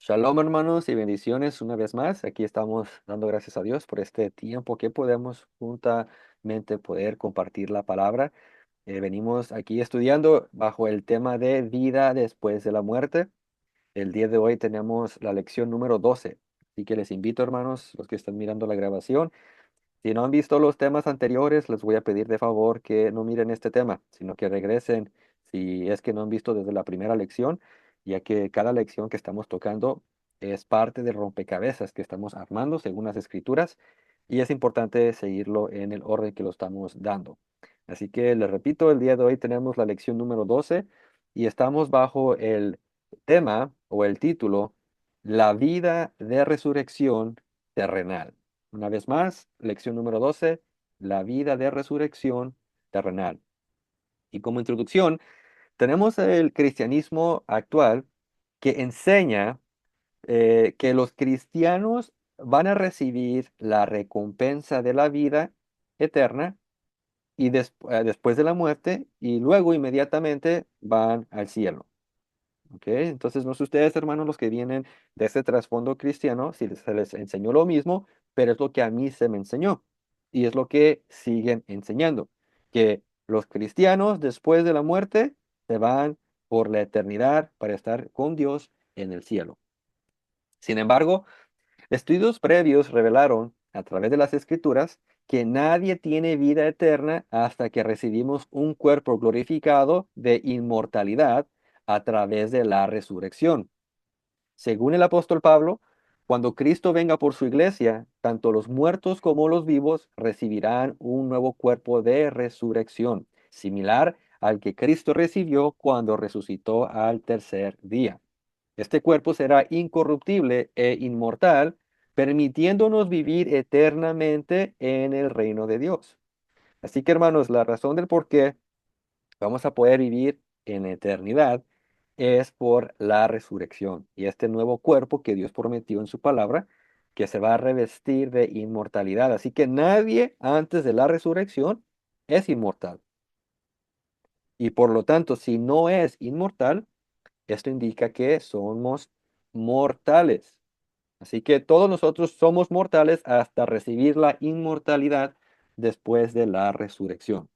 Shalom hermanos y bendiciones una vez más. Aquí estamos dando gracias a Dios por este tiempo que podemos juntamente poder compartir la palabra. Venimos aquí estudiando bajo el tema de vida después de la muerte. El día de hoy tenemos la lección número 12. Así que les invito hermanos, los que están mirando la grabación, si no han visto los temas anteriores, les voy a pedir de favor que no miren este tema, sino que regresen si es que no han visto desde la primera lección, ya que cada lección que estamos tocando es parte del rompecabezas que estamos armando según las escrituras y es importante seguirlo en el orden que lo estamos dando. Así que les repito, el día de hoy tenemos la lección número 12 y estamos bajo el tema o el título, La vida de resurrección terrenal. Una vez más, lección número 12, la vida de resurrección terrenal. Y como introducción, tenemos el cristianismo actual que enseña que los cristianos van a recibir la recompensa de la vida eterna y después de la muerte y luego inmediatamente van al cielo. ¿Ok? Entonces, no sé ustedes, hermanos, los que vienen de este trasfondo cristiano, si se les enseñó lo mismo, pero es lo que a mí se me enseñó. Y es lo que siguen enseñando, que los cristianos después de la muerte se van por la eternidad para estar con Dios en el cielo. Sin embargo, estudios previos revelaron a través de las escrituras que nadie tiene vida eterna hasta que recibimos un cuerpo glorificado de inmortalidad a través de la resurrección. Según el apóstol Pablo, cuando Cristo venga por su iglesia, tanto los muertos como los vivos recibirán un nuevo cuerpo de resurrección, similar al que Cristo recibió cuando resucitó al tercer día. Este cuerpo será incorruptible e inmortal, permitiéndonos vivir eternamente en el reino de Dios. Así que, hermanos, la razón del por qué vamos a poder vivir en eternidad es por la resurrección y este nuevo cuerpo que Dios prometió en su palabra, que se va a revestir de inmortalidad. Así que nadie antes de la resurrección es inmortal. Y por lo tanto, si no es inmortal, esto indica que somos mortales. Así que todos nosotros somos mortales hasta recibir la inmortalidad después de la resurrección.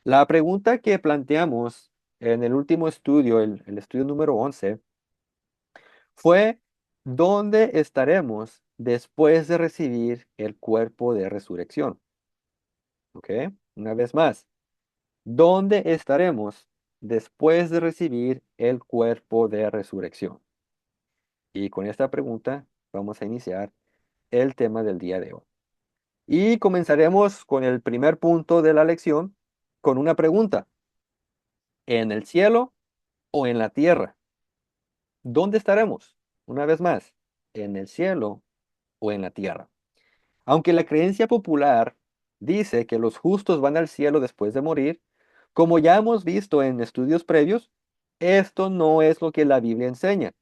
La pregunta que planteamos en el último estudio, el estudio número 11, fue ¿dónde estaremos después de recibir el cuerpo de resurrección? ¿Ok? Una vez más, ¿dónde estaremos después de recibir el cuerpo de resurrección? Y con esta pregunta vamos a iniciar el tema del día de hoy. Y comenzaremos con el primer punto de la lección, con una pregunta. ¿En el cielo o en la tierra? ¿Dónde estaremos? Una vez más, ¿en el cielo o en la tierra? Aunque la creencia popular dice que los justos van al cielo después de morir, como ya hemos visto en estudios previos, esto no es lo que la Biblia enseña.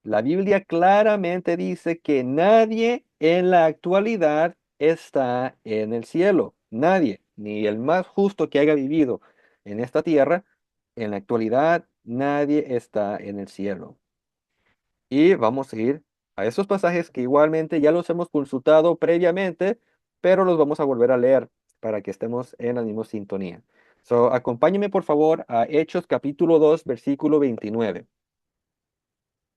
La Biblia claramente dice que nadie en la actualidad está en el cielo. Nadie, ni el más justo que haya vivido en esta tierra, en la actualidad nadie está en el cielo. Y vamos a ir a esos pasajes que igualmente ya los hemos consultado previamente, pero los vamos a volver a leer para que estemos en la misma sintonía. So, acompáñeme por favor a Hechos capítulo 2 versículo 29.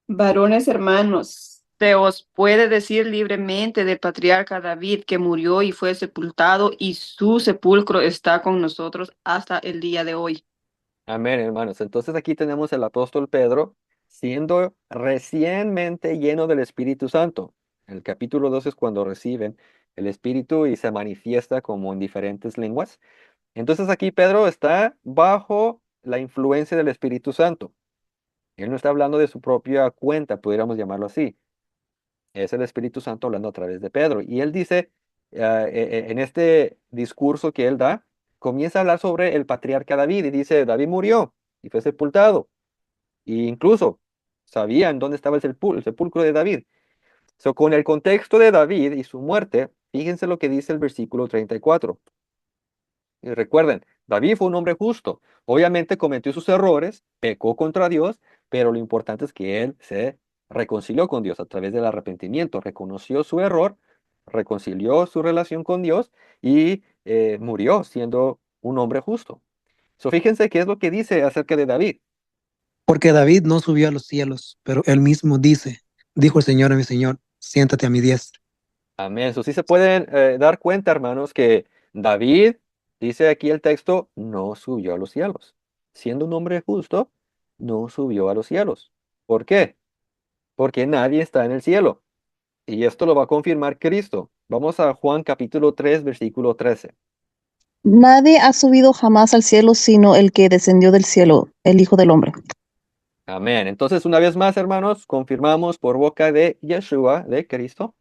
Varones hermanos, se os puede decir libremente del patriarca David que murió y fue sepultado y su sepulcro está con nosotros hasta el día de hoy. Amén, hermanos. Entonces aquí tenemos el apóstol Pedro siendo recientemente lleno del Espíritu Santo. El capítulo 2 es cuando reciben el Espíritu y se manifiesta como en diferentes lenguas. Entonces aquí Pedro está bajo la influencia del Espíritu Santo. Él no está hablando de su propia cuenta, pudiéramos llamarlo así. Es el Espíritu Santo hablando a través de Pedro. Y él dice, en este discurso que él da, comienza a hablar sobre el patriarca David y dice, David murió y fue sepultado. E incluso sabían dónde estaba el sepulcro de David. So, con el contexto de David y su muerte, fíjense lo que dice el versículo 34. Y recuerden, David fue un hombre justo. Obviamente cometió sus errores, pecó contra Dios, pero lo importante es que él se reconcilió con Dios a través del arrepentimiento, reconoció su error, reconcilió su relación con Dios y murió siendo un hombre justo. So, fíjense qué es lo que dice acerca de David. Porque David no subió a los cielos, pero él mismo dice, dijo el Señor a mi Señor, siéntate a mi diestra. Amén. Eso sí se pueden dar cuenta, hermanos, que David, dice aquí el texto, no subió a los cielos. Siendo un hombre justo, no subió a los cielos. ¿Por qué? Porque nadie está en el cielo. Y esto lo va a confirmar Cristo. Vamos a Juan capítulo 3 versículo 13. Nadie ha subido jamás al cielo sino el que descendió del cielo, el Hijo del Hombre. Amén. Entonces, una vez más, hermanos, confirmamos por boca de Yeshua, de Cristo,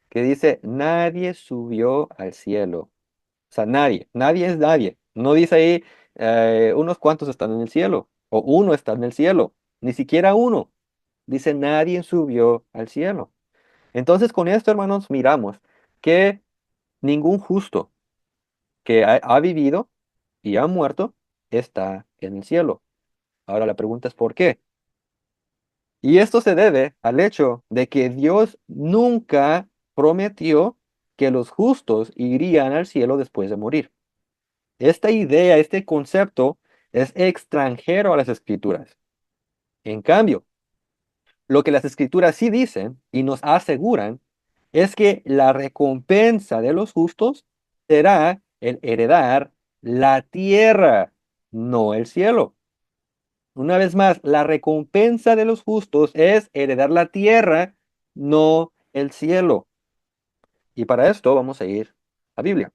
que dice, nadie subió al cielo. O sea, nadie es nadie. No dice ahí, unos cuantos están en el cielo, o uno está en el cielo, ni siquiera uno. Dice, nadie subió al cielo. Entonces, con esto, hermanos, miramos que ningún justo que ha vivido y ha muerto está en el cielo. Ahora la pregunta es ¿por qué? Y esto se debe al hecho de que Dios nunca prometió que los justos irían al cielo después de morir. Esta idea, este concepto es extranjero a las escrituras. En cambio, lo que las escrituras sí dicen y nos aseguran es que la recompensa de los justos será el heredar la tierra, no el cielo. Una vez más, la recompensa de los justos es heredar la tierra, no el cielo. Y para esto vamos a ir a Biblia.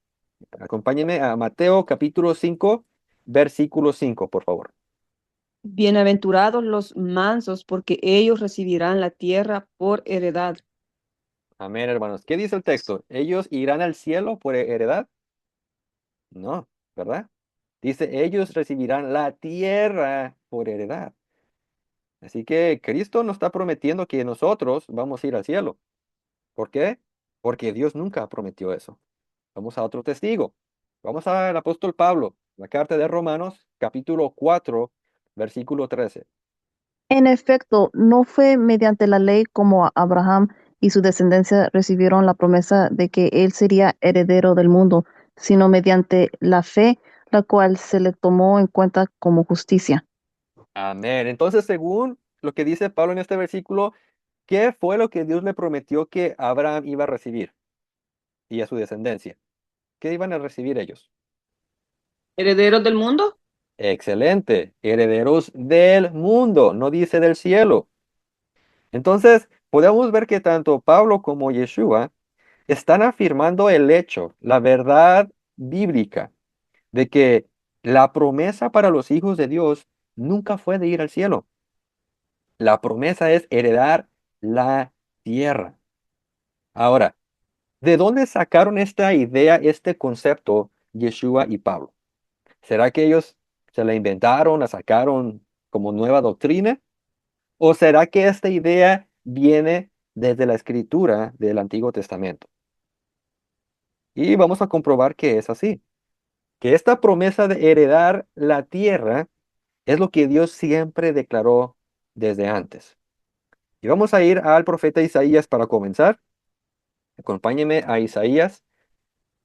Acompáñenme a Mateo capítulo 5, versículo 5, por favor. Bienaventurados los mansos, porque ellos recibirán la tierra por heredad. Amén, hermanos. ¿Qué dice el texto? ¿Ellos irán al cielo por heredad? No, ¿verdad? Dice, ellos recibirán la tierra por heredad. Así que Cristo nos está prometiendo que nosotros vamos a ir al cielo. ¿Por qué? Porque Dios nunca prometió eso. Vamos a otro testigo. Vamos al apóstol Pablo, la carta de Romanos, capítulo 4, versículo 13. En efecto, no fue mediante la ley como Abraham y su descendencia recibieron la promesa de que él sería heredero del mundo, sino mediante la fe, la cual se le tomó en cuenta como justicia. Amén. Entonces, según lo que dice Pablo en este versículo, ¿qué fue lo que Dios le prometió que Abraham iba a recibir y a su descendencia? ¿Qué iban a recibir ellos? ¿Herederos del mundo? Excelente, herederos del mundo, no dice del cielo. Entonces, podemos ver que tanto Pablo como Yeshua están afirmando el hecho, la verdad bíblica, de que la promesa para los hijos de Dios nunca fue de ir al cielo. La promesa es heredar la tierra. Ahora, ¿de dónde sacaron esta idea, este concepto, Yeshua y Pablo? ¿Será que ellos se la inventaron, la sacaron como nueva doctrina? ¿O será que esta idea viene desde la escritura del Antiguo Testamento? Y vamos a comprobar que es así, que esta promesa de heredar la tierra es lo que Dios siempre declaró desde antes. Y vamos a ir al profeta Isaías para comenzar. Acompáñeme a Isaías,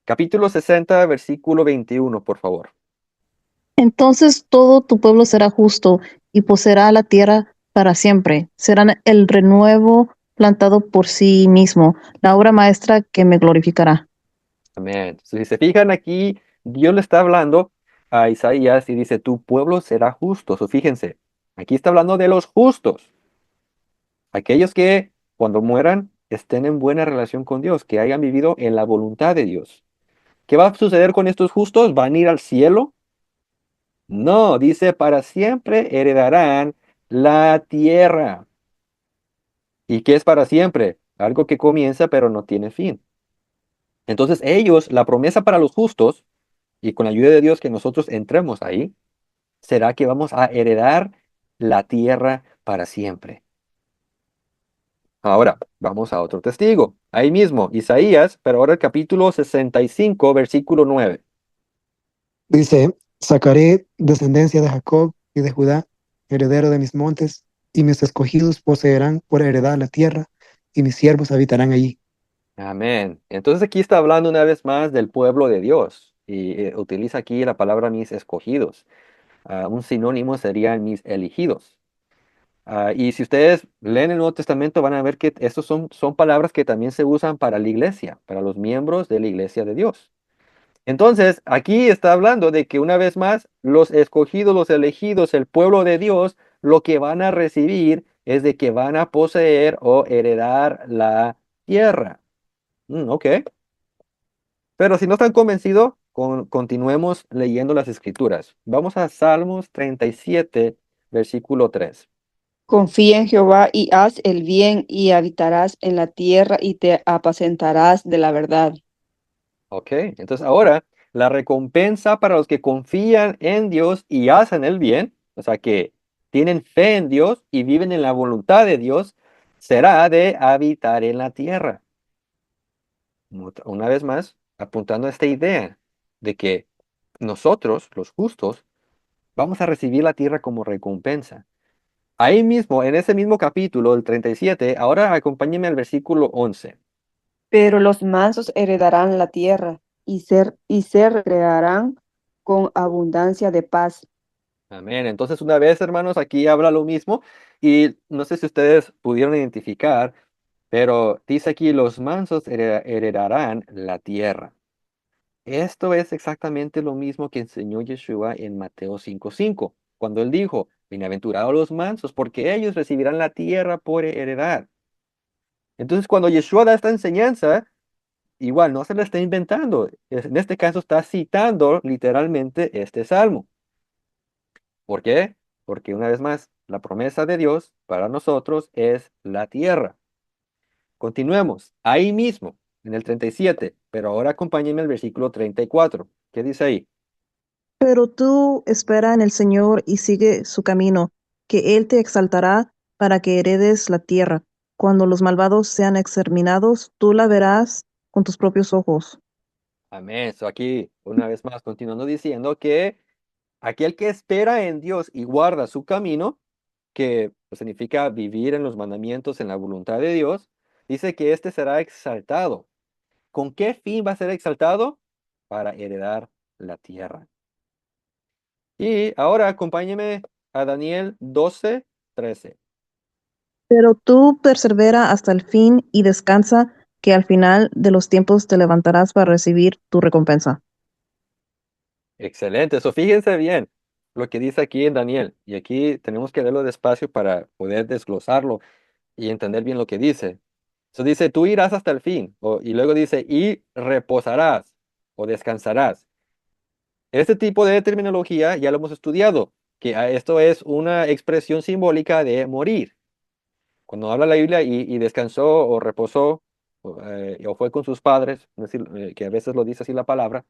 capítulo 60, versículo 21, por favor. Entonces todo tu pueblo será justo y poseerá la tierra para siempre. Serán el renuevo plantado por sí mismo, la obra maestra que me glorificará. Amén. Si se fijan aquí, Dios le está hablando a Isaías y dice, tu pueblo será justo. So, fíjense, aquí está hablando de los justos, aquellos que cuando mueran estén en buena relación con Dios, que hayan vivido en la voluntad de Dios. ¿Qué va a suceder con estos justos? ¿Van a ir al cielo? No, dice, para siempre heredarán la tierra. ¿Y qué es para siempre? Algo que comienza pero no tiene fin. Entonces ellos, la promesa para los justos, y con la ayuda de Dios que nosotros entremos ahí, será que vamos a heredar la tierra para siempre. Ahora, vamos a otro testigo. Ahí mismo, Isaías, pero ahora el capítulo 65, versículo 9. Dice, sacaré descendencia de Jacob y de Judá, heredero de mis montes, y mis escogidos poseerán por heredad la tierra, y mis siervos habitarán allí. Amén. Entonces aquí está hablando una vez más del pueblo de Dios y utiliza aquí la palabra mis escogidos. Un sinónimo serían mis elegidos. Y si ustedes leen el Nuevo Testamento van a ver que estos son palabras que también se usan para la iglesia, para los miembros de la iglesia de Dios. Entonces, aquí está hablando de que una vez más, los escogidos, los elegidos, el pueblo de Dios, lo que van a recibir es de que van a poseer o heredar la tierra. Ok. Pero si no están convencidos, continuemos leyendo las escrituras. Vamos a Salmos 37, versículo 3. Confía en Jehová y haz el bien y habitarás en la tierra y te apacentarás de la verdad. Ok, entonces ahora la recompensa para los que confían en Dios y hacen el bien, o sea que tienen fe en Dios y viven en la voluntad de Dios, será de habitar en la tierra. Una vez más, apuntando a esta idea de que nosotros, los justos, vamos a recibir la tierra como recompensa. Ahí mismo, en ese mismo capítulo, el 37, ahora acompáñenme al versículo 11. Pero los mansos heredarán la tierra y se recrearán con abundancia de paz. Amén. Entonces, una vez, hermanos, aquí habla lo mismo y no sé si ustedes pudieron identificar, pero dice aquí, los mansos heredarán la tierra. Esto es exactamente lo mismo que enseñó Yeshua en Mateo 5:5, cuando él dijo, bienaventurados los mansos, porque ellos recibirán la tierra por heredad. Entonces, cuando Yeshua da esta enseñanza, igual no se la está inventando. En este caso está citando literalmente este salmo. ¿Por qué? Porque una vez más, la promesa de Dios para nosotros es la tierra. Continuemos, ahí mismo, en el 37, pero ahora acompáñenme al versículo 34. ¿Qué dice ahí? Pero tú espera en el Señor y sigue su camino, que Él te exaltará para que heredes la tierra. Cuando los malvados sean exterminados, tú la verás con tus propios ojos. Amén. So aquí, una vez más, continuando diciendo que aquel que espera en Dios y guarda su camino, que pues, significa vivir en los mandamientos, en la voluntad de Dios, dice que éste será exaltado. ¿Con qué fin va a ser exaltado? Para heredar la tierra. Y ahora acompáñeme a Daniel 12:13. Pero tú persevera hasta el fin y descansa, que al final de los tiempos te levantarás para recibir tu recompensa. Excelente. Eso fíjense bien lo que dice aquí en Daniel. Y aquí tenemos que leerlo despacio para poder desglosarlo y entender bien lo que dice. Eso dice, tú irás hasta el fin. Y luego dice, y reposarás o descansarás. Este tipo de terminología ya lo hemos estudiado, que esto es una expresión simbólica de morir. Cuando habla la Biblia y descansó o reposó o fue con sus padres, es decir, que a veces lo dice así la palabra,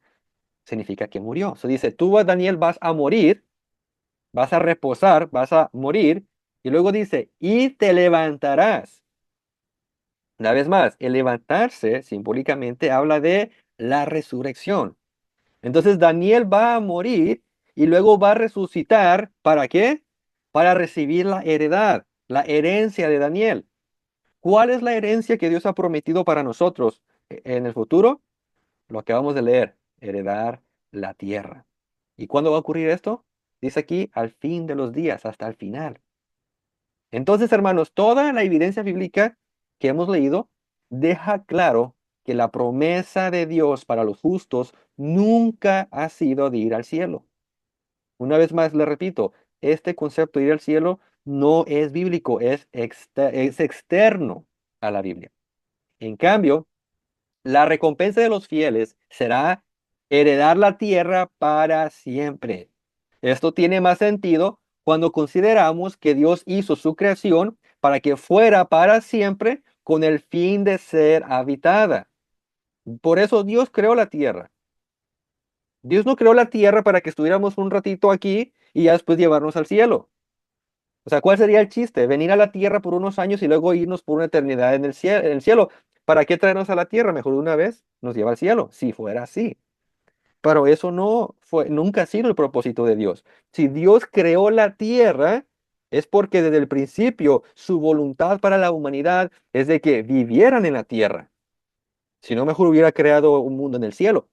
significa que murió. Se dice, tú, Daniel, vas a morir, vas a reposar, vas a morir, y luego dice, y te levantarás. Una vez más, el levantarse simbólicamente habla de la resurrección. Entonces Daniel va a morir y luego va a resucitar. ¿Para qué? Para recibir la heredad, la herencia de Daniel. ¿Cuál es la herencia que Dios ha prometido para nosotros en el futuro? Lo acabamos de leer, heredar la tierra. ¿Y cuándo va a ocurrir esto? Dice aquí, al fin de los días, hasta el final. Entonces, hermanos, toda la evidencia bíblica que hemos leído deja claro que la promesa de Dios para los justos nunca ha sido de ir al cielo. Una vez más, le repito, este concepto de ir al cielo no es bíblico, es externo a la Biblia. En cambio, la recompensa de los fieles será heredar la tierra para siempre. Esto tiene más sentido cuando consideramos que Dios hizo su creación para que fuera para siempre con el fin de ser habitada. Por eso Dios creó la tierra. Dios no creó la tierra para que estuviéramos un ratito aquí y ya después llevarnos al cielo. O sea, ¿cuál sería el chiste? Venir a la tierra por unos años y luego irnos por una eternidad en el cielo. ¿Para qué traernos a la tierra? Mejor de una vez nos lleva al cielo, si fuera así. Pero eso no fue, nunca ha sido el propósito de Dios. Si Dios creó la tierra, Es porque desde el principio su voluntad para la humanidad es de que vivieran en la tierra. Si no, mejor hubiera creado un mundo en el cielo,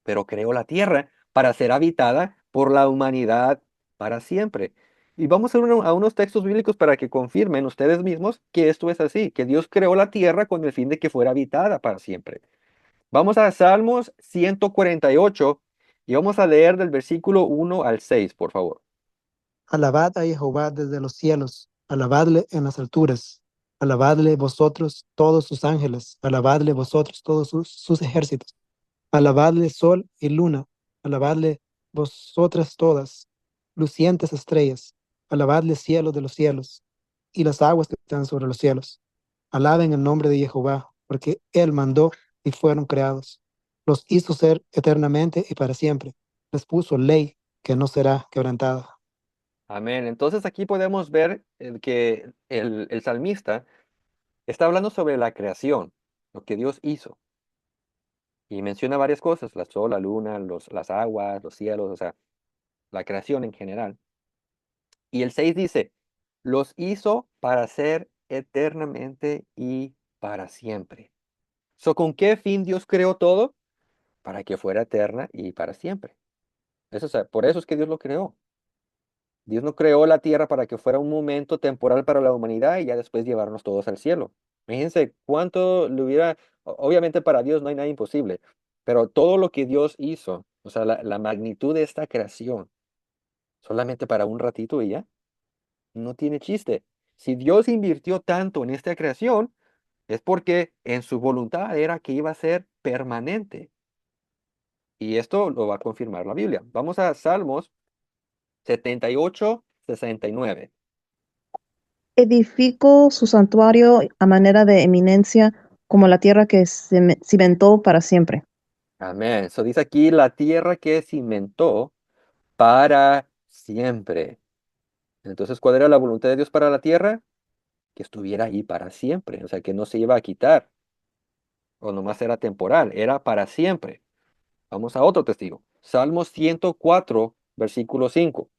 pero creó la tierra para ser habitada por la humanidad para siempre. Y vamos a unos textos bíblicos para que confirmen ustedes mismos que esto es así, que Dios creó la tierra con el fin de que fuera habitada para siempre. Vamos a Salmos 148 y vamos a leer del versículo 1 al 6, por favor. Alabad a Jehová desde los cielos, alabadle en las alturas, alabadle vosotros todos sus ángeles, alabadle vosotros todos sus ejércitos, alabadle sol y luna, alabadle vosotras todas, lucientes estrellas, alabadle cielo de los cielos, y las aguas que están sobre los cielos. Alaben el nombre de Jehová, porque Él mandó y fueron creados. Los hizo ser eternamente y para siempre. Les puso ley que no será quebrantada. Amén. Entonces aquí podemos ver que el salmista está hablando sobre la creación, lo que Dios hizo. Y menciona varias cosas, la sol, la luna, las aguas, los cielos, o sea, la creación en general. Y el 6 dice, los hizo para ser eternamente y para siempre. ¿Con qué fin Dios creó todo? Para que fuera eterna y para siempre. Eso, o sea, por eso es que Dios lo creó. Dios no creó la tierra para que fuera un momento temporal para la humanidad y ya después llevarnos todos al cielo. Imagínense cuánto le hubiera, obviamente para Dios no hay nada imposible, pero todo lo que Dios hizo, o sea, la magnitud de esta creación, solamente para un ratito y ya, no tiene chiste. Si Dios invirtió tanto en esta creación, es porque en su voluntad era que iba a ser permanente. Y esto lo va a confirmar la Biblia. Vamos a Salmos 78, 69. Edificó su santuario a manera de eminencia, como la tierra que cimentó para siempre. Amén. Eso dice aquí la tierra que cimentó para siempre. Entonces, ¿cuál era la voluntad de Dios para la tierra? Que estuviera ahí para siempre. O sea, que no se iba a quitar. O nomás era temporal. Era para siempre. Vamos a otro testigo. Salmos 104, versículo 5.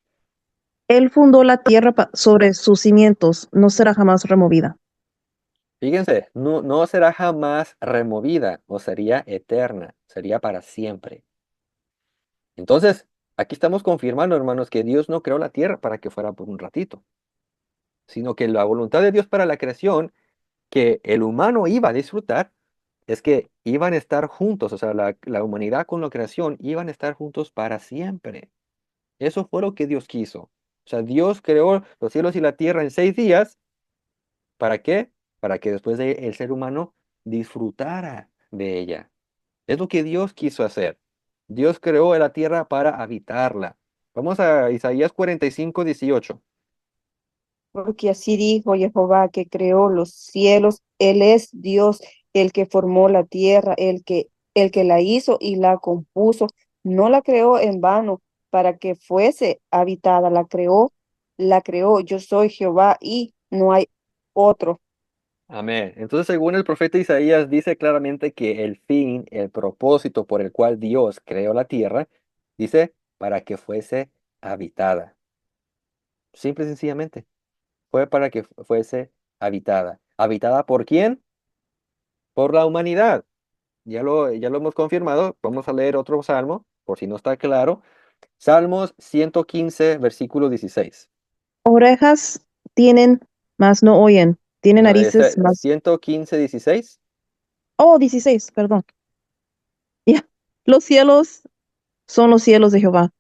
Él fundó la tierra sobre sus cimientos, no será jamás removida. Fíjense, no, no será jamás removida o sería eterna. Sería para siempre. Entonces, aquí estamos confirmando, hermanos, que Dios no creó la tierra para que fuera por un ratito, sino que la voluntad de Dios para la creación que el humano iba a disfrutar es que iban a estar juntos, o sea, la humanidad con la creación iban a estar juntos para siempre. Eso fue lo que Dios quiso. O sea, Dios creó los cielos y la tierra en 6 días. ¿Para qué? Para que después el ser humano disfrutara de ella. Es lo que Dios quiso hacer. Dios creó la tierra para habitarla. Vamos a Isaías 45, 18. Porque así dijo Jehová que creó los cielos, Él es Dios, el que formó la tierra, el que la hizo y la compuso. No la creó en vano para que fuese habitada, la creó. Yo soy Jehová y no hay otro. Amén. Entonces, según el profeta Isaías, dice claramente que el fin, el propósito por el cual Dios creó la tierra, dice, para que fuese habitada. Simple y sencillamente. Fue para que fuese habitada. ¿Habitada por quién? Por la humanidad. Ya lo hemos confirmado. Vamos a leer otro salmo, por si no está claro. Salmos 115, versículo 16. Orejas tienen, mas no oyen. Tienen No, narices, mas... 115, 16. Oh, 16, perdón. Ya. Los cielos son los cielos de Jehová,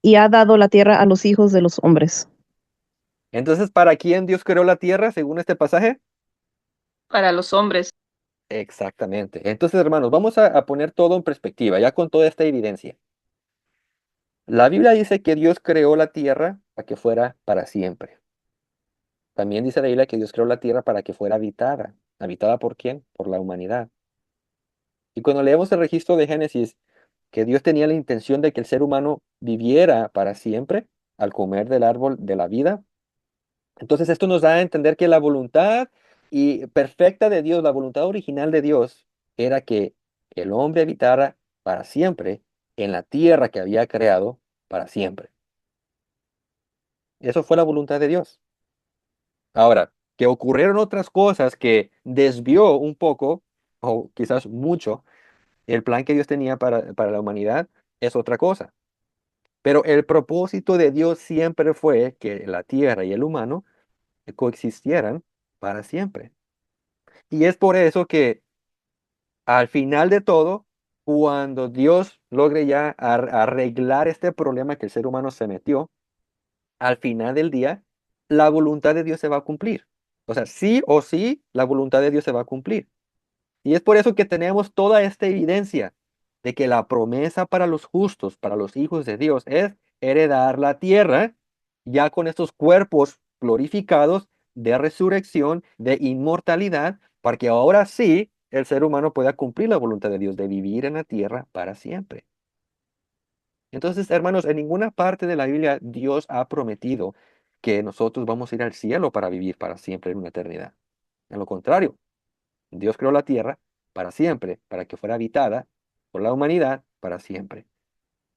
y ha dado la tierra a los hijos de los hombres. Entonces, ¿para quién Dios creó la tierra, según este pasaje? Para los hombres. Exactamente. Entonces, hermanos, vamos a poner todo en perspectiva, ya con toda esta evidencia. La Biblia dice que Dios creó la tierra para que fuera para siempre. También dice la Biblia que Dios creó la tierra para que fuera habitada. ¿Habitada por quién? Por la humanidad. Y cuando leemos el registro de Génesis, que Dios tenía la intención de que el ser humano viviera para siempre al comer del árbol de la vida, entonces esto nos da a entender que la voluntad y perfecta de Dios, la voluntad original de Dios, era que el hombre habitara para siempre en la tierra que había creado para siempre. Eso fue la voluntad de Dios. Ahora, que ocurrieron otras cosas que desvió un poco, o quizás mucho, el plan que Dios tenía para la humanidad, es otra cosa. Pero el propósito de Dios siempre fue que la tierra y el humano coexistieran para siempre. Y es por eso que al final de todo, cuando Dios logre ya arreglar este problema que el ser humano se metió, al final del día, la voluntad de Dios se va a cumplir. O sea, sí o sí, la voluntad de Dios se va a cumplir. Y es por eso que tenemos toda esta evidencia de que la promesa para los justos, para los hijos de Dios, es heredar la tierra ya con estos cuerpos glorificados de resurrección, de inmortalidad, para que ahora sí el ser humano pueda cumplir la voluntad de Dios de vivir en la tierra para siempre. Entonces, hermanos, en ninguna parte de la Biblia Dios ha prometido que nosotros vamos a ir al cielo para vivir para siempre en una eternidad. En lo contrario, Dios creó la tierra para siempre, para que fuera habitada por la humanidad para siempre.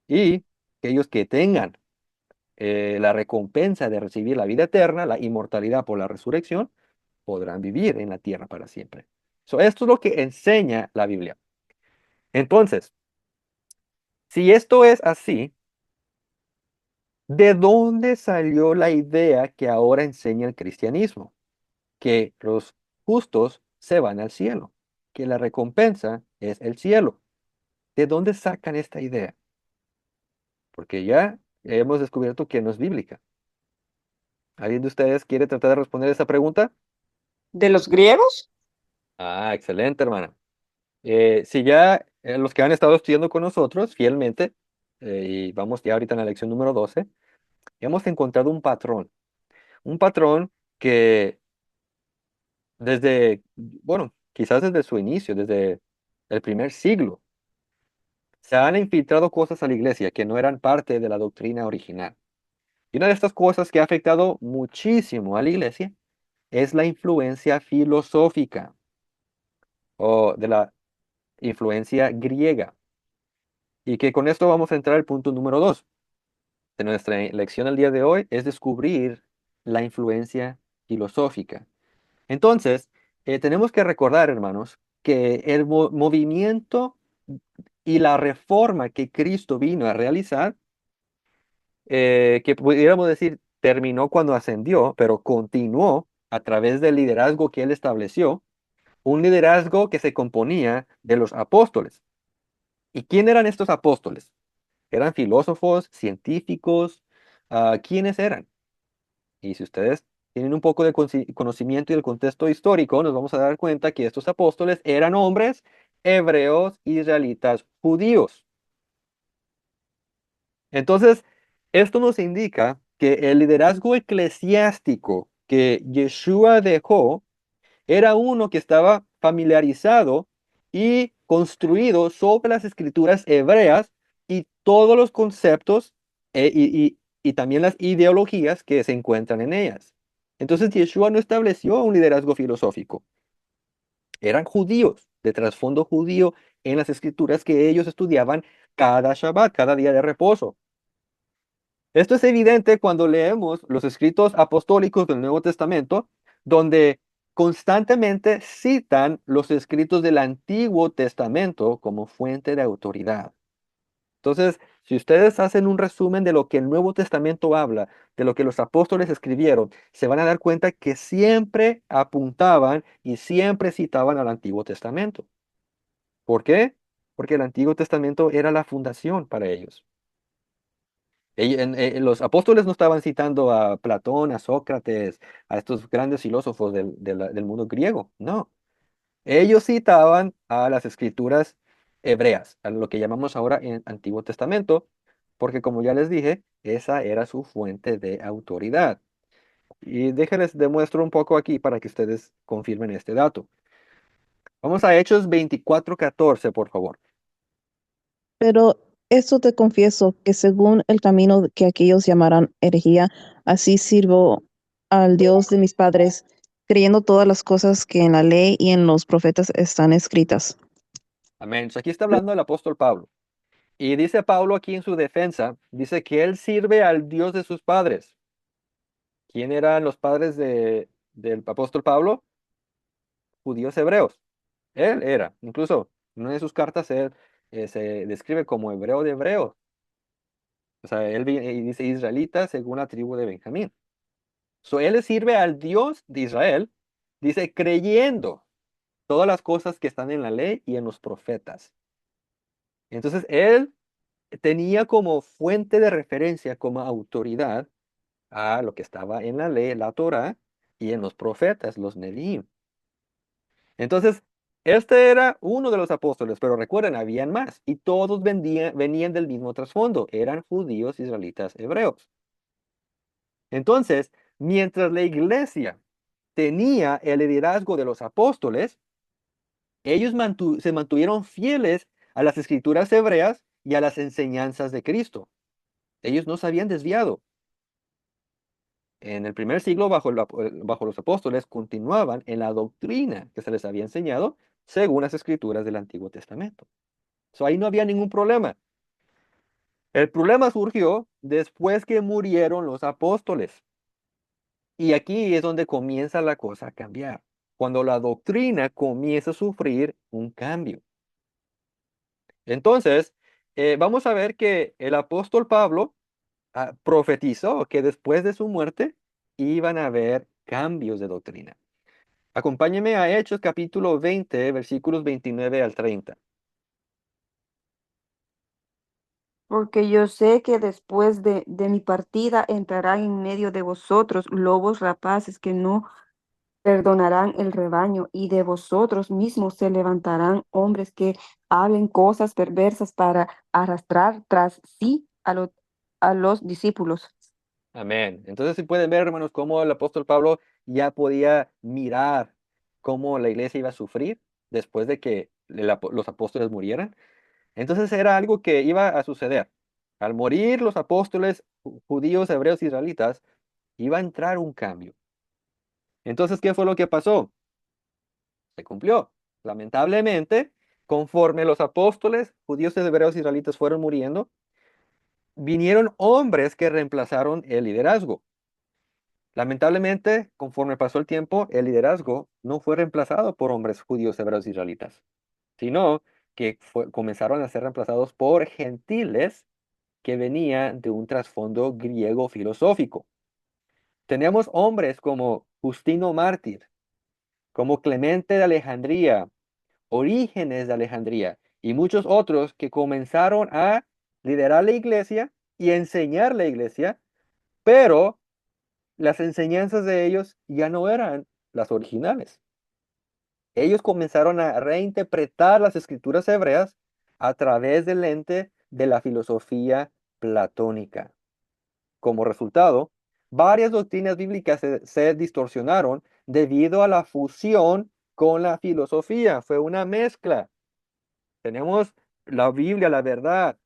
Y aquellos que tengan la recompensa de recibir la vida eterna, la inmortalidad por la resurrección, podrán vivir en la tierra para siempre. Esto es lo que enseña la Biblia. Entonces, si esto es así, ¿de dónde salió la idea que ahora enseña el cristianismo? Que los justos se van al cielo, que la recompensa es el cielo. ¿De dónde sacan esta idea? Porque ya hemos descubierto que no es bíblica. ¿Alguien de ustedes quiere tratar de responder esa pregunta? ¿De los griegos? Ah, excelente, hermana. Si ya los que han estado estudiando con nosotros fielmente, y vamos ya ahorita en la lección número 12, hemos encontrado un patrón que desde, bueno, quizás desde su inicio, desde el primer siglo, se han infiltrado cosas a la iglesia que no eran parte de la doctrina original. Y una de estas cosas que ha afectado muchísimo a la iglesia es la influencia filosófica o de la influencia griega. Y que con esto vamos a entrar al punto número 2 de nuestra lección el día de hoy, es descubrir la influencia filosófica. Entonces, tenemos que recordar, hermanos, que el movimiento y la reforma que Cristo vino a realizar, que pudiéramos decir terminó cuando ascendió, pero continuó a través del liderazgo que él estableció, un liderazgo que se componía de los apóstoles. ¿Y quién eran estos apóstoles? ¿Eran filósofos, científicos? ¿Quiénes eran? Y si ustedes tienen un poco de conocimiento y del contexto histórico, nos vamos a dar cuenta que estos apóstoles eran hombres hebreos, israelitas, judíos. Entonces, esto nos indica que el liderazgo eclesiástico que Yeshua dejó era uno que estaba familiarizado y construido sobre las escrituras hebreas y todos los conceptos y también las ideologías que se encuentran en ellas. Entonces, Yeshua no estableció un liderazgo filosófico. Eran judíos, de trasfondo judío en las escrituras que ellos estudiaban cada Shabbat, cada día de reposo. Esto es evidente cuando leemos los escritos apostólicos del Nuevo Testamento, donde constantemente citan los escritos del Antiguo Testamento como fuente de autoridad. Entonces, si ustedes hacen un resumen de lo que el Nuevo Testamento habla, de lo que los apóstoles escribieron, se van a dar cuenta que siempre apuntaban y siempre citaban al Antiguo Testamento. ¿Por qué? Porque el Antiguo Testamento era la fundación para ellos. Los apóstoles no estaban citando a Platón, a Sócrates, a estos grandes filósofos del mundo griego, no. Ellos citaban a las escrituras hebreas, a lo que llamamos ahora en Antiguo Testamento, porque como ya les dije, esa era su fuente de autoridad. Y déjenles demuestro un poco aquí para que ustedes confirmen este dato. Vamos a Hechos 24:14, por favor. Pero esto te confieso, que según el camino que aquellos llamarán herejía, así sirvo al Dios de mis padres, creyendo todas las cosas que en la ley y en los profetas están escritas. Amén. Entonces, aquí está hablando el apóstol Pablo. Y dice Pablo aquí en su defensa, dice que él sirve al Dios de sus padres. ¿Quién eran los padres del apóstol Pablo? Judíos hebreos. Él era. Incluso en una de sus cartas él se describe como hebreo de hebreos. O sea, y dice israelita según la tribu de Benjamín. So, él le sirve al Dios de Israel, dice, creyendo todas las cosas que están en la ley y en los profetas. Entonces, él tenía como fuente de referencia, como autoridad, a lo que estaba en la ley, la Torah, y en los profetas, los Nevi'im. Entonces, este era uno de los apóstoles, pero recuerden, habían más, y todos venían del mismo trasfondo, eran judíos, israelitas, hebreos. Entonces, mientras la iglesia tenía el liderazgo de los apóstoles, ellos se mantuvieron fieles a las escrituras hebreas y a las enseñanzas de Cristo. Ellos no se habían desviado. En el primer siglo, bajo los apóstoles, continuaban en la doctrina que se les había enseñado según las escrituras del Antiguo Testamento. Ahí no había ningún problema. El problema surgió después que murieron los apóstoles. Y aquí es donde comienza la cosa a cambiar. Cuando la doctrina comienza a sufrir un cambio. Entonces, vamos a ver que el apóstol Pablo profetizó que después de su muerte iban a haber cambios de doctrina. Acompáñeme a Hechos capítulo 20, versículos 29 al 30. Porque yo sé que después de mi partida entrarán en medio de vosotros lobos rapaces que no perdonarán el rebaño, y de vosotros mismos se levantarán hombres que hablen cosas perversas para arrastrar tras sí a los discípulos. Amén. Entonces, si pueden ver, hermanos, cómo el apóstol Pablo ya podía mirar cómo la iglesia iba a sufrir después de que los apóstoles murieran. Entonces era algo que iba a suceder. Al morir los apóstoles judíos, hebreos, israelitas, iba a entrar un cambio. Entonces, ¿qué fue lo que pasó? Se cumplió. Lamentablemente, conforme los apóstoles judíos, hebreos, israelitas fueron muriendo, vinieron hombres que reemplazaron el liderazgo. Lamentablemente, conforme pasó el tiempo, el liderazgo no fue reemplazado por hombres judíos, hebreos, israelitas, sino que comenzaron a ser reemplazados por gentiles que venían de un trasfondo griego filosófico. Tenemos hombres como Justino Mártir, como Clemente de Alejandría, Orígenes de Alejandría y muchos otros que comenzaron a liderar la iglesia y enseñar la iglesia, pero las enseñanzas de ellos ya no eran las originales. Ellos comenzaron a reinterpretar las escrituras hebreas a través del lente de la filosofía platónica. Como resultado, varias doctrinas bíblicas se distorsionaron debido a la fusión con la filosofía. Fue una mezcla. Tenemos la Biblia, la verdad,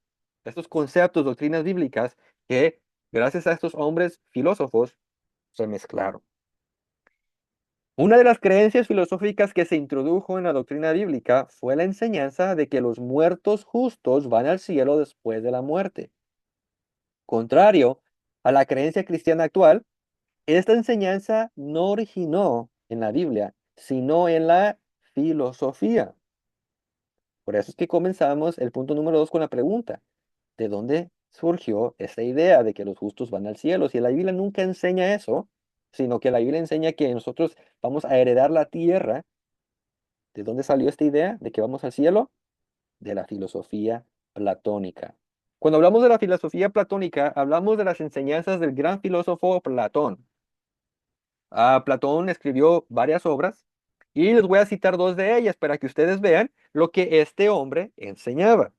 estos conceptos, doctrinas bíblicas que, gracias a estos hombres filósofos, se mezclaron. Una de las creencias filosóficas que se introdujo en la doctrina bíblica fue la enseñanza de que los muertos justos van al cielo después de la muerte. Contrario a la creencia cristiana actual, esta enseñanza no originó en la Biblia, sino en la filosofía. Por eso es que comenzamos el punto número 2 con la pregunta: ¿de dónde surgió esta idea de que los justos van al cielo? Si la Biblia nunca enseña eso, sino que la Biblia enseña que nosotros vamos a heredar la tierra. ¿De dónde salió esta idea de que vamos al cielo? De la filosofía platónica. Cuando hablamos de la filosofía platónica, hablamos de las enseñanzas del gran filósofo Platón. Platón escribió varias obras y les voy a citar dos de ellas para que ustedes vean lo que este hombre enseñaba.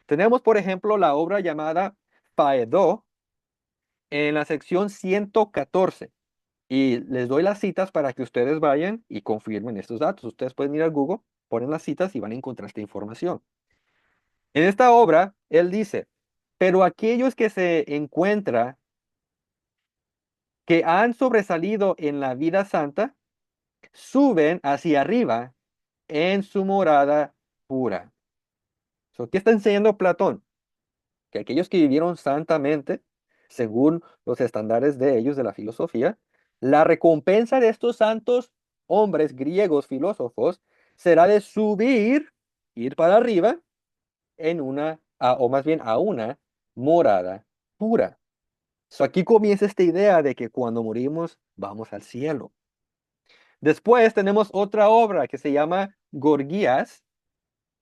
Tenemos, por ejemplo, la obra llamada Phaedo en la sección 114. Y les doy las citas para que ustedes vayan y confirmen estos datos. Ustedes pueden ir al Google, ponen las citas y van a encontrar esta información. En esta obra, él dice, pero aquellos que se encuentra que han sobresalido en la vida santa, suben hacia arriba en su morada pura. ¿Qué está enseñando Platón? Que aquellos que vivieron santamente según los estándares de ellos, de la filosofía, la recompensa de estos santos hombres griegos filósofos será de subir, ir para arriba, o más bien a una morada pura. So, aquí comienza esta idea de que cuando morimos vamos al cielo. Después tenemos otra obra que se llama Gorgias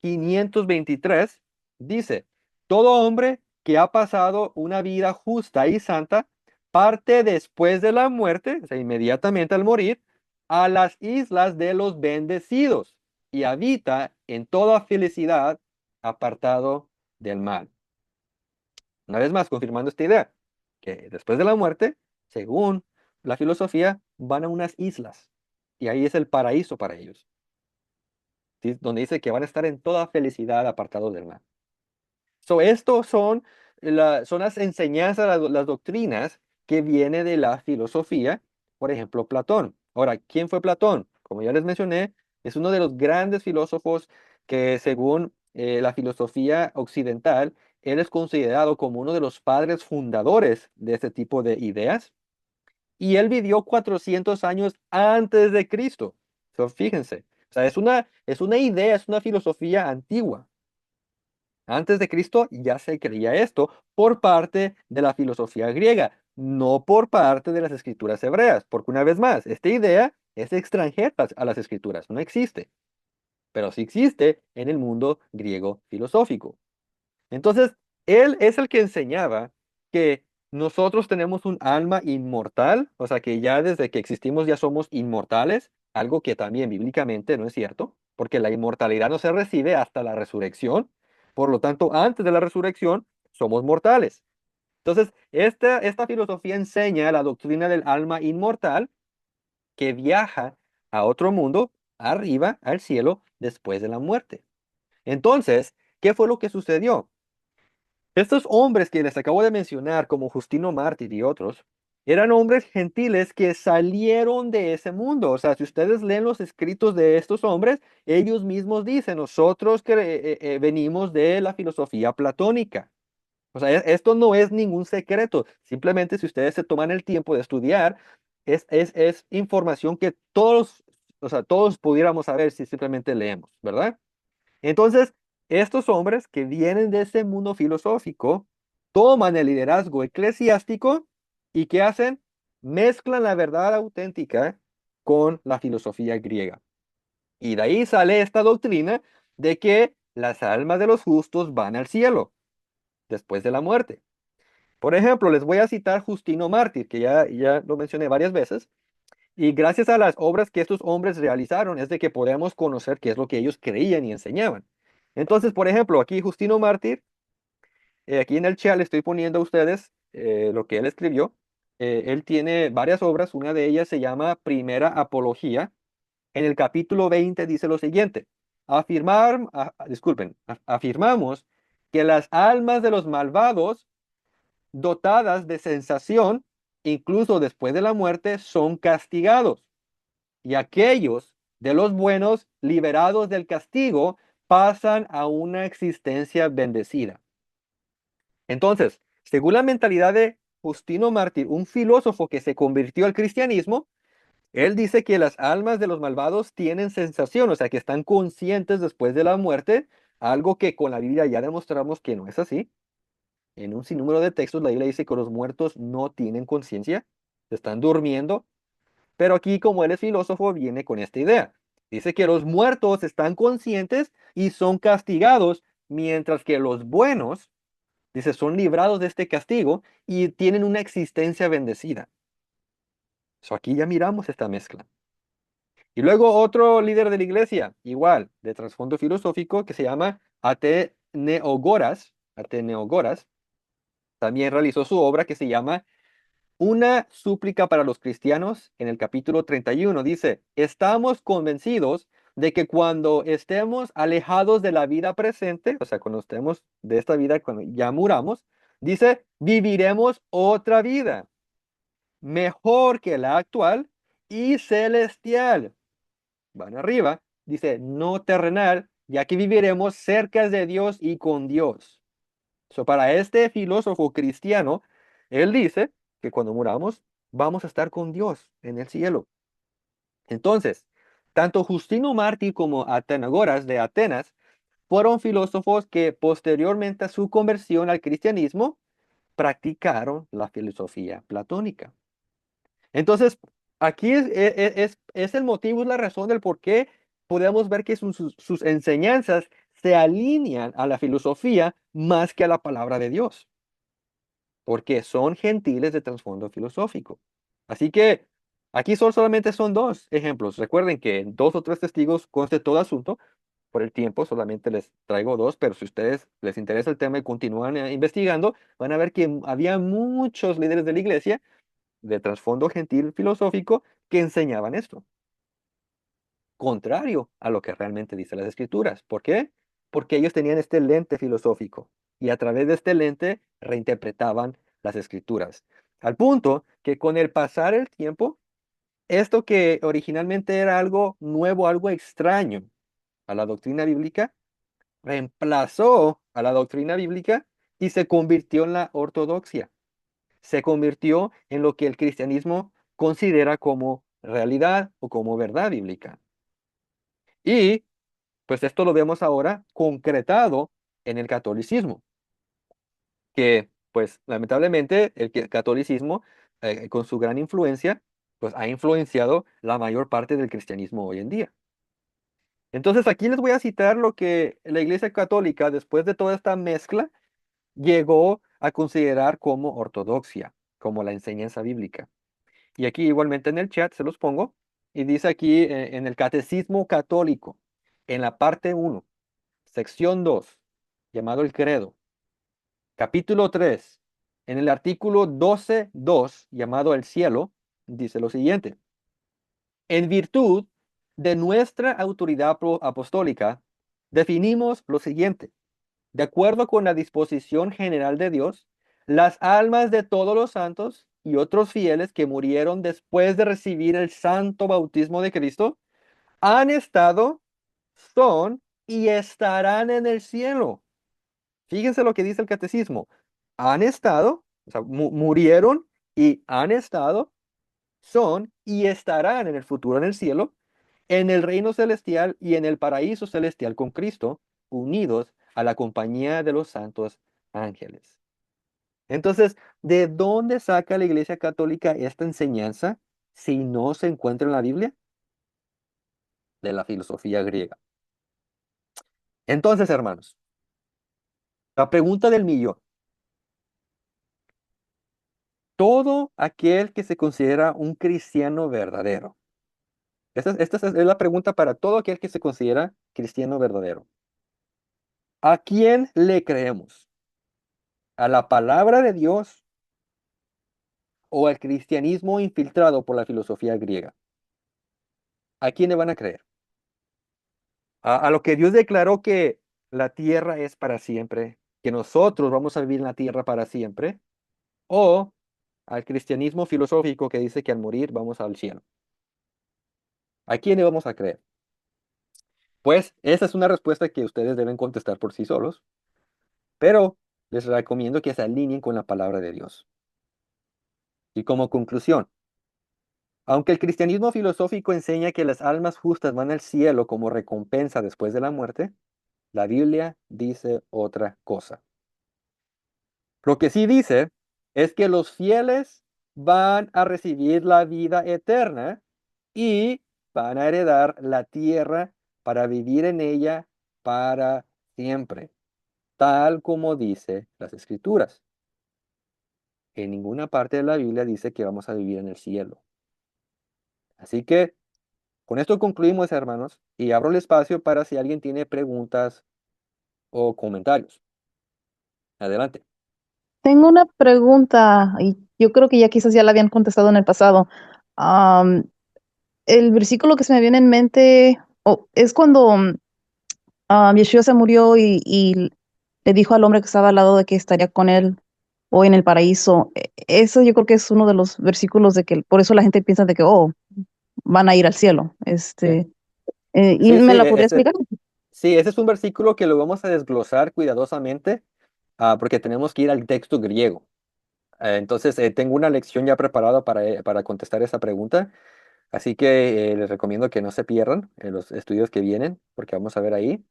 523. Dice, todo hombre que ha pasado una vida justa y santa parte después de la muerte, o sea, inmediatamente al morir, a las islas de los bendecidos y habita en toda felicidad apartado del mal. Una vez más, confirmando esta idea, que después de la muerte, según la filosofía, van a unas islas y ahí es el paraíso para ellos, ¿sí? Donde dice que van a estar en toda felicidad apartados del mal. So, estos son las enseñanzas, las doctrinas que viene de la filosofía, por ejemplo, Platón. Ahora, ¿quién fue Platón? Como ya les mencioné, es uno de los grandes filósofos que según la filosofía occidental, él es considerado como uno de los padres fundadores de este tipo de ideas. Y él vivió 400 años antes de Cristo. So, fíjense, o sea, es una idea, es una filosofía antigua. Antes de Cristo ya se creía esto por parte de la filosofía griega, no por parte de las escrituras hebreas, porque una vez más, esta idea es extranjera a las escrituras, no existe, pero sí existe en el mundo griego filosófico. Entonces, él es el que enseñaba que nosotros tenemos un alma inmortal, o sea que ya desde que existimos ya somos inmortales, algo que también bíblicamente no es cierto, porque la inmortalidad no se recibe hasta la resurrección. Por lo tanto, antes de la resurrección somos mortales. Entonces, esta filosofía enseña la doctrina del alma inmortal que viaja a otro mundo, arriba, al cielo, después de la muerte. Entonces, ¿qué fue lo que sucedió? Estos hombres que les acabo de mencionar, como Justino Mártir y otros, eran hombres gentiles que salieron de ese mundo. O sea, si ustedes leen los escritos de estos hombres, ellos mismos dicen, nosotros que venimos de la filosofía platónica. O sea, esto no es ningún secreto. Simplemente si ustedes se toman el tiempo de estudiar, es información que todos, o sea, todos pudiéramos saber si simplemente leemos, ¿verdad? Entonces, estos hombres que vienen de ese mundo filosófico toman el liderazgo eclesiástico y ¿qué hacen? Mezclan la verdad auténtica con la filosofía griega. Y de ahí sale esta doctrina de que las almas de los justos van al cielo después de la muerte. Por ejemplo, les voy a citar Justino Mártir, que ya lo mencioné varias veces. Y gracias a las obras que estos hombres realizaron es de que podemos conocer qué es lo que ellos creían y enseñaban. Entonces, por ejemplo, aquí Justino Mártir, aquí en el chat le estoy poniendo a ustedes lo que él escribió. Él tiene varias obras, una de ellas se llama Primera Apología. En el capítulo 20 dice lo siguiente: afirmamos que las almas de los malvados dotadas de sensación, incluso después de la muerte, son castigados y aquellos de los buenos liberados del castigo pasan a una existencia bendecida. Entonces, según la mentalidad de Justino Mártir, un filósofo que se convirtió al cristianismo, él dice que las almas de los malvados tienen sensación, o sea, que están conscientes después de la muerte, algo que con la Biblia ya demostramos que no es así. En un sinnúmero de textos la Biblia dice que los muertos no tienen conciencia, están durmiendo. Pero aquí, como él es filósofo, viene con esta idea. Dice que los muertos están conscientes y son castigados, mientras que los buenos, dice, son librados de este castigo y tienen una existencia bendecida. So, aquí ya miramos esta mezcla. Y luego otro líder de la iglesia, igual, de trasfondo filosófico, que se llama Ateneogoras, también realizó su obra que se llama Una súplica para los cristianos. En el capítulo 31 dice, estamos convencidos de que cuando estemos alejados de la vida presente, o sea, cuando estemos de esta vida, cuando ya muramos, dice, viviremos otra vida, mejor que la actual y celestial. Van arriba, dice, no terrenal, ya que viviremos cerca de Dios y con Dios. So, para este filósofo cristiano, Él dice que cuando muramos vamos a estar con Dios en el cielo. Entonces, tanto Justino Mártir como Atenagoras de Atenas fueron filósofos que posteriormente a su conversión al cristianismo practicaron la filosofía platónica. Entonces, aquí es el motivo, es la razón del por qué podemos ver que sus enseñanzas se alinean a la filosofía más que a la palabra de Dios, porque son gentiles de trasfondo filosófico. Así que aquí solamente son dos ejemplos. Recuerden que en dos o tres testigos conste todo asunto. Por el tiempo solamente les traigo dos, pero si a ustedes les interesa el tema y continúan investigando, van a ver que había muchos líderes de la iglesia de trasfondo gentil filosófico que enseñaban esto, contrario a lo que realmente dicen las escrituras. ¿Por qué? Porque ellos tenían este lente filosófico y a través de este lente reinterpretaban las escrituras. Al punto que con el pasar el tiempo, esto que originalmente era algo nuevo, algo extraño a la doctrina bíblica, reemplazó a la doctrina bíblica y se convirtió en la ortodoxia. Se convirtió en lo que el cristianismo considera como realidad o como verdad bíblica. Y pues esto lo vemos ahora concretado en el catolicismo, que pues lamentablemente el catolicismo con su gran influencia pues ha influenciado la mayor parte del cristianismo hoy en día. Entonces aquí les voy a citar lo que la Iglesia Católica, después de toda esta mezcla, llegó a considerar como ortodoxia, como la enseñanza bíblica. Y aquí igualmente en el chat se los pongo. Y dice aquí en el Catecismo Católico, en la parte 1, sección 2, llamado el Credo, capítulo 3, en el artículo 12.2, llamado el cielo, dice lo siguiente. En virtud de nuestra autoridad apostólica, definimos lo siguiente. De acuerdo con la disposición general de Dios, las almas de todos los santos y otros fieles que murieron después de recibir el santo bautismo de Cristo han estado, son y estarán en el cielo. Fíjense lo que dice el catecismo. Han estado, o sea, murieron y han estado, son y estarán en el futuro en el cielo, en el reino celestial y en el paraíso celestial con Cristo, unidos a la compañía de los santos ángeles. Entonces, ¿de dónde saca la Iglesia Católica esta enseñanza si no se encuentra en la Biblia? De la filosofía griega. Entonces, hermanos, la pregunta del millón. Todo aquel que se considera un cristiano verdadero. Esta es la pregunta para todo aquel que se considera cristiano verdadero. ¿A quién le creemos? ¿A la palabra de Dios o al cristianismo infiltrado por la filosofía griega? ¿A quién le van a creer? ¿A lo que Dios declaró que la tierra es para siempre, que nosotros vamos a vivir en la tierra para siempre? ¿O al cristianismo filosófico que dice que al morir vamos al cielo? ¿A quién le vamos a creer? Pues esa es una respuesta que ustedes deben contestar por sí solos, pero les recomiendo que se alineen con la palabra de Dios. Y como conclusión, aunque el cristianismo filosófico enseña que las almas justas van al cielo como recompensa después de la muerte, la Biblia dice otra cosa. Lo que sí dice es que los fieles van a recibir la vida eterna y van a heredar la tierra para vivir en ella para siempre, tal como dice las Escrituras. En ninguna parte de la Biblia dice que vamos a vivir en el cielo. Así que con esto concluimos, hermanos, y abro el espacio para si alguien tiene preguntas o comentarios. Adelante. Tengo una pregunta, y yo creo que ya quizás ya la habían contestado en el pasado. Am, el versículo que se me viene en mente es cuando Yeshua se murió y le dijo al hombre que estaba al lado de que estaría con él hoy en el paraíso. Eso yo creo que es uno de los versículos de que por eso la gente piensa de que, oh, van a ir al cielo. Sí, ¿Y sí, me la podría explicar? sí, ese es un versículo que lo vamos a desglosar cuidadosamente, porque tenemos que ir al texto griego. Entonces, tengo una lección ya preparada para contestar esa pregunta. Así que les recomiendo que no se pierdan en los estudios que vienen, porque vamos a ver ahí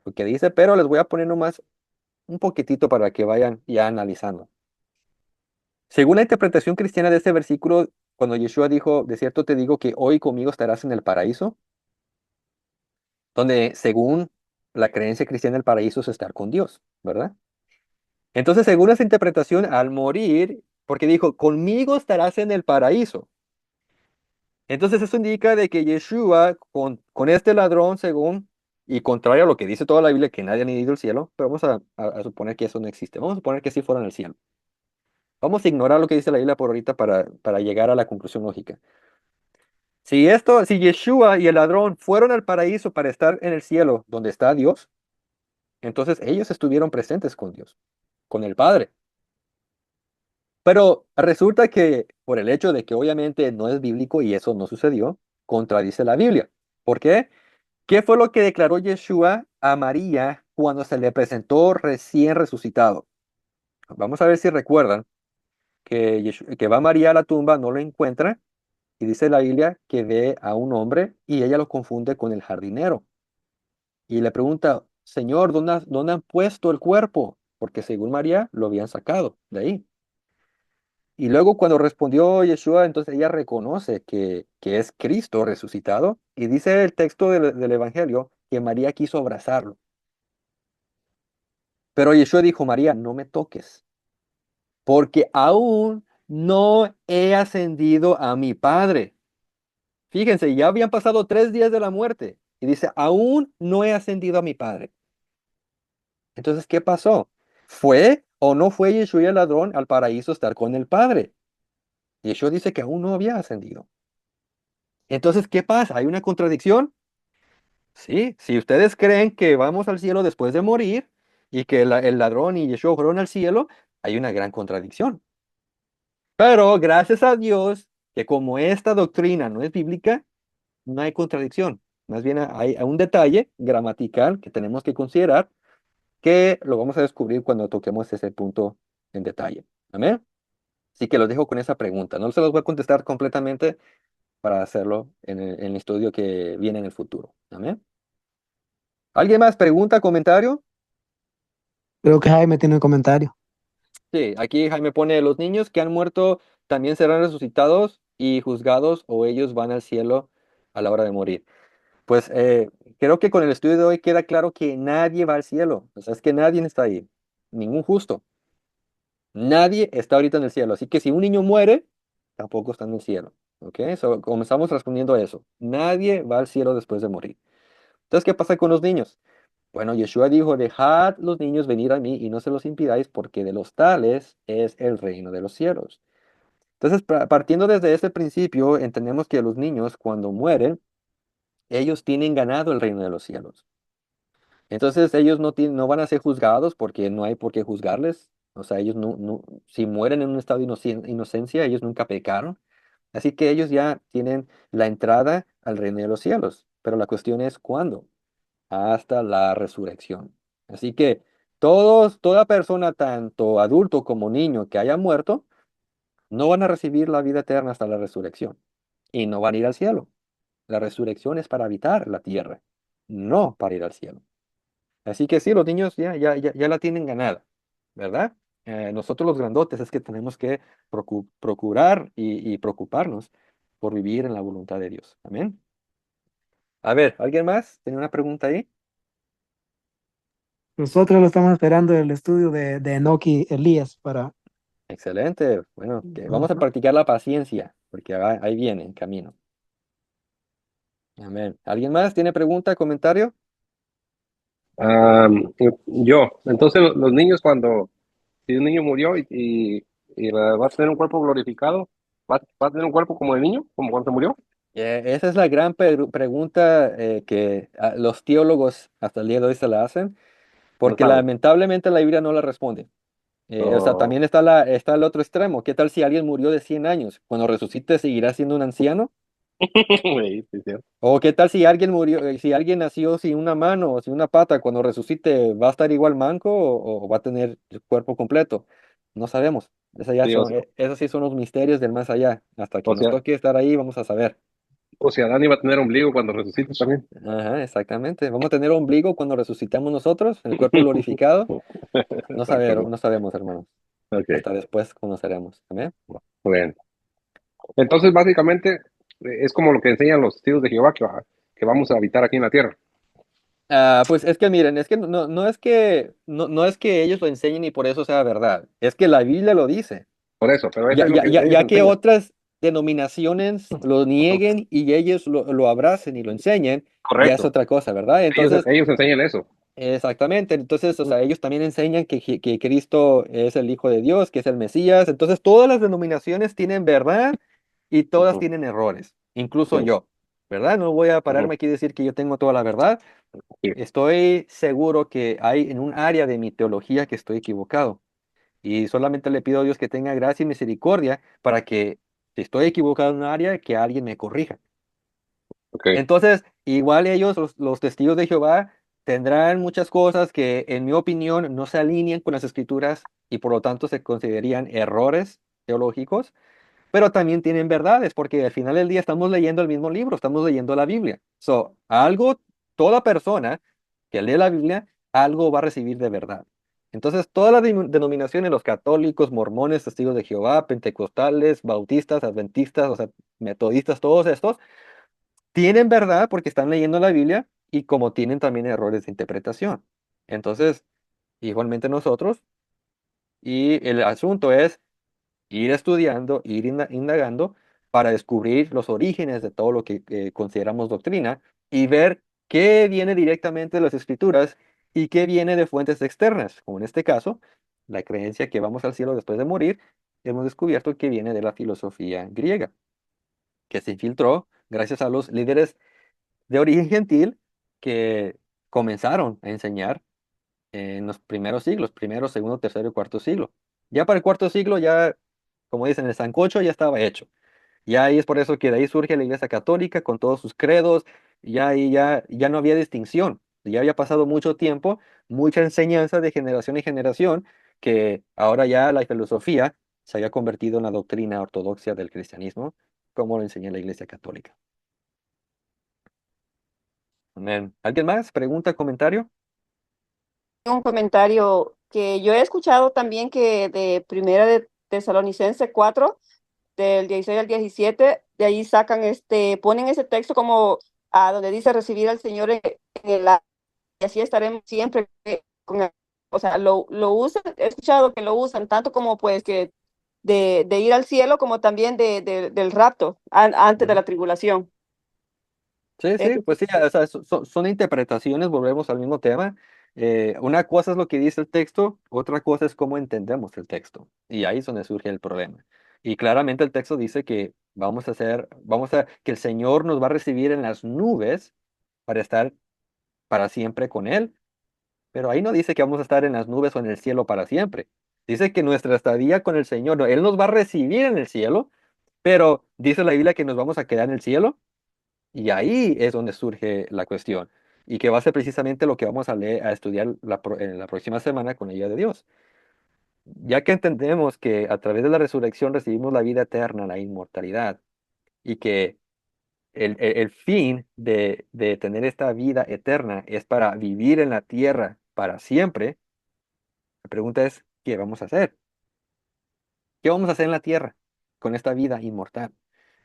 lo que dice, pero les voy a poner nomás un poquitito para que vayan ya analizando. Según la interpretación cristiana de este versículo, cuando Yeshua dijo, de cierto te digo que hoy conmigo estarás en el paraíso, donde según la creencia cristiana el paraíso es estar con Dios, ¿verdad? Entonces, según esa interpretación, al morir, porque dijo, conmigo estarás en el paraíso. Entonces eso indica de que Yeshua con este ladrón, según, y contrario a lo que dice toda la Biblia, que nadie ha ido al cielo, pero vamos a suponer que eso no existe. Vamos a suponer que sí fueron al cielo. Vamos a ignorar lo que dice la Biblia por ahorita para llegar a la conclusión lógica. Si Yeshua y el ladrón fueron al paraíso para estar en el cielo, donde está Dios, entonces ellos estuvieron presentes con Dios, con el Padre. Pero resulta que por el hecho de que obviamente no es bíblico y eso no sucedió, contradice la Biblia. ¿Por qué? ¿Qué fue lo que declaró Yeshua a María cuando se le presentó recién resucitado? Vamos a ver si recuerdan que va María a la tumba, no lo encuentra, y dice la Biblia que ve a un hombre y ella lo confunde con el jardinero. Y le pregunta, Señor, ¿dónde han puesto el cuerpo? Porque según María lo habían sacado de ahí. Y luego cuando respondió Yeshua, entonces ella reconoce que es Cristo resucitado. Y dice el texto del Evangelio que María quiso abrazarlo. Pero Yeshua dijo, María, no me toques, porque aún no he ascendido a mi Padre. Fíjense, ya habían pasado 3 días de la muerte. Y dice, aún no he ascendido a mi Padre. Entonces, ¿qué pasó? ¿Fue o no fue Yeshua el ladrón al paraíso a estar con el Padre? Yeshua dice que aún no había ascendido. Entonces, ¿qué pasa? ¿Hay una contradicción? Sí, si ustedes creen que vamos al cielo después de morir y que el ladrón y Yeshua fueron al cielo, hay una gran contradicción. Pero gracias a Dios que como esta doctrina no es bíblica, no hay contradicción. Más bien hay un detalle gramatical que tenemos que considerar que lo vamos a descubrir cuando toquemos ese punto en detalle. Amén. Así que los dejo con esa pregunta. No se los voy a contestar completamente para hacerlo en el estudio que viene en el futuro. Amén. ¿Alguien más? ¿Pregunta, comentario? Creo que Jaime tiene un comentario. Sí, aquí Jaime pone, los niños que han muerto también serán resucitados y juzgados o ellos van al cielo a la hora de morir. Pues creo que con el estudio de hoy queda claro que nadie va al cielo. O sea, es que nadie está ahí. Ningún justo. Nadie está ahorita en el cielo. Así que si un niño muere, tampoco está en el cielo. ¿Ok? So, comenzamos respondiendo a eso. Nadie va al cielo después de morir. Entonces, ¿qué pasa con los niños? Bueno, Yeshua dijo, dejad los niños venir a mí y no se los impidáis, porque de los tales es el reino de los cielos. Entonces, partiendo desde ese principio, entendemos que los niños, cuando mueren, ellos tienen ganado el reino de los cielos. Entonces, ellos no van a ser juzgados porque no hay por qué juzgarles. O sea, ellos si mueren en un estado de inocencia, ellos nunca pecaron. Así que ellos ya tienen la entrada al reino de los cielos. Pero la cuestión es cuándo, hasta la resurrección. Así que toda persona, tanto adulto como niño que haya muerto, no van a recibir la vida eterna hasta la resurrección y no van a ir al cielo. La resurrección es para habitar la tierra, no para ir al cielo. Así que sí, los niños ya la tienen ganada, ¿verdad? Nosotros los grandotes es que tenemos que procurar y preocuparnos por vivir en la voluntad de Dios. Amén. A ver, ¿alguien más? ¿Tiene una pregunta ahí? Nosotros lo estamos esperando el estudio de Enoch y Elías para... Excelente. Bueno, que vamos a Ajá. practicar la paciencia, porque ahí viene en camino. Amén. ¿Alguien más tiene pregunta, comentario? Entonces los niños si un niño murió y va a tener un cuerpo glorificado, va a tener un cuerpo como de niño, como cuando se murió. Esa es la gran pregunta que los teólogos hasta el día de hoy se la hacen, No porque saben. lamentablemente la Biblia no la responde. O sea, Oh, también está el otro extremo. ¿Qué tal si alguien murió de 100 años? Cuando resucite, ¿seguirá siendo un anciano? sí, sí, sí. ¿O qué tal si alguien murió, si alguien nació sin una mano o sin una pata, cuando resucite, ¿va a estar igual manco o va a tener el cuerpo completo? No sabemos. Sí, Esos sí son los misterios del más allá. Hasta que o nos sea, toque estar ahí, vamos a saber. o sea, Adán iba a tener ombligo cuando resucite también. Ajá, exactamente. Vamos a tener ombligo cuando resucitamos nosotros, el cuerpo glorificado. Exactamente. No sabemos, hermanos. Ok, Hasta después conoceremos. Amén. bueno. Entonces, básicamente, es como lo que enseñan los testigos de Jehová, que vamos a habitar aquí en la tierra. Pues es que miren, es que no es que ellos lo enseñen y por eso sea verdad. Es que la Biblia lo dice. Por eso, pero eso es lo que ellos Ya que enseñan. otras denominaciones lo nieguen y ellos lo abracen y lo enseñen, ya es Correcto. otra cosa, ¿verdad? Entonces, Ellos enseñan eso. exactamente. Entonces, o sea, ellos también enseñan que Cristo es el Hijo de Dios, que es el Mesías. Entonces, todas las denominaciones tienen verdad y todas Ujú, tienen errores, incluso sí, yo, ¿verdad? No voy a pararme ujú, aquí y decir que yo tengo toda la verdad. sí, Estoy seguro que hay en un área de mi teología que estoy equivocado. Y solamente le pido a Dios que tenga gracia y misericordia para que, si estoy equivocado en un área, que alguien me corrija. ok, Entonces, igual ellos, los testigos de Jehová, tendrán muchas cosas que, en mi opinión, no se alinean con las escrituras y por lo tanto se considerarían errores teológicos, pero también tienen verdades, porque al final del día estamos leyendo el mismo libro, estamos leyendo la Biblia. Toda persona que lee la Biblia, algo va a recibir de verdad. Entonces, todas las denominaciones, los católicos, mormones, testigos de Jehová, pentecostales, bautistas, adventistas, o sea, metodistas, todos estos, tienen verdad porque están leyendo la Biblia y como tienen también errores de interpretación. Entonces, igualmente nosotros, y el asunto es ir estudiando, ir indagando para descubrir los orígenes de todo lo que consideramos doctrina y ver qué viene directamente de las escrituras y qué viene de fuentes externas, como en este caso, la creencia que vamos al cielo después de morir, hemos descubierto que viene de la filosofía griega, que se infiltró gracias a los líderes de origen gentil que comenzaron a enseñar en los primeros siglos, primero, segundo, tercero y cuarto siglo. Ya para el cuarto siglo, ya, como dicen, el sancocho ya estaba hecho. Y ahí es por eso que de ahí surge la Iglesia Católica con todos sus credos, y ya ahí ya no había distinción. Ya había pasado mucho tiempo, mucha enseñanza de generación en generación, que ahora ya la filosofía se había convertido en la doctrina ortodoxa del cristianismo, como lo enseña la Iglesia Católica. Amén. ¿Alguien más? ¿Pregunta, comentario? Un comentario que yo he escuchado también que de Primera de Tesalonicense 4 del 16 al 17 de ahí sacan ponen ese texto como a donde dice recibir al Señor en el aire, y así estaremos siempre con él. O sea, lo usan, he escuchado que lo usan tanto como pues que de ir al cielo como también del rapto antes de la tribulación. Sí, sí, Eso pues sí, o sea, son interpretaciones, volvemos al mismo tema. Una cosa es lo que dice el texto, otra cosa es cómo entendemos el texto. Y ahí es donde surge el problema. Y claramente el texto dice que que el Señor nos va a recibir en las nubes para estar para siempre con Él. Pero ahí no dice que vamos a estar en las nubes o en el cielo para siempre. Dice que nuestra estadía con el Señor, no, Él nos va a recibir en el cielo, pero dice la Biblia que nos vamos a quedar en el cielo. Y ahí es donde surge la cuestión. Y que va a ser precisamente lo que vamos a leer, a estudiar en la próxima semana con la ayuda de Dios. Ya que entendemos que a través de la resurrección recibimos la vida eterna, la inmortalidad, y que el fin de tener esta vida eterna es para vivir en la tierra para siempre, la pregunta es, ¿qué vamos a hacer? ¿Qué vamos a hacer en la tierra con esta vida inmortal?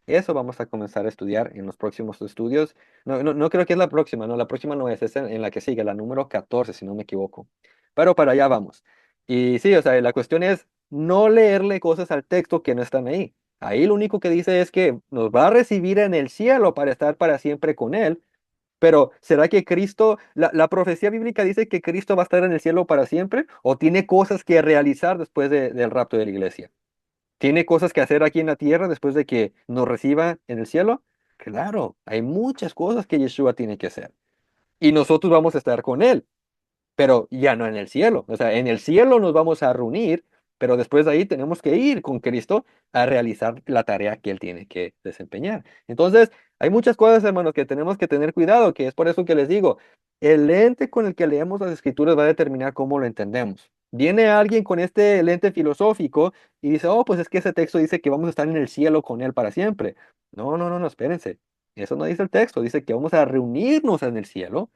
Eso vamos a comenzar a estudiar en los próximos estudios. No creo que es la próxima, no, la próxima no es en la que sigue, la número 14 si no me equivoco. Pero para allá vamos. Y sí, o sea, la cuestión es no leerle cosas al texto que no están ahí. Ahí lo único que dice es que nos va a recibir en el cielo para estar para siempre con Él. Pero ¿será que la profecía bíblica dice que Cristo va a estar en el cielo para siempre? ¿O tiene cosas que realizar después del rapto de la iglesia? ¿Tiene cosas que hacer aquí en la tierra después de que nos reciba en el cielo? Claro, hay muchas cosas que Yeshua tiene que hacer. Y nosotros vamos a estar con Él, pero ya no en el cielo. O sea, en el cielo nos vamos a reunir, pero después de ahí tenemos que ir con Cristo a realizar la tarea que Él tiene que desempeñar. Entonces, hay muchas cosas, hermanos, que tenemos que tener cuidado, que es por eso que les digo, el lente con el que leemos las escrituras va a determinar cómo lo entendemos. Viene alguien con este lente filosófico y dice, oh, pues es que ese texto dice que vamos a estar en el cielo con Él para siempre. No, no, no, no, espérense. Eso no dice el texto, dice que vamos a reunirnos en el cielo,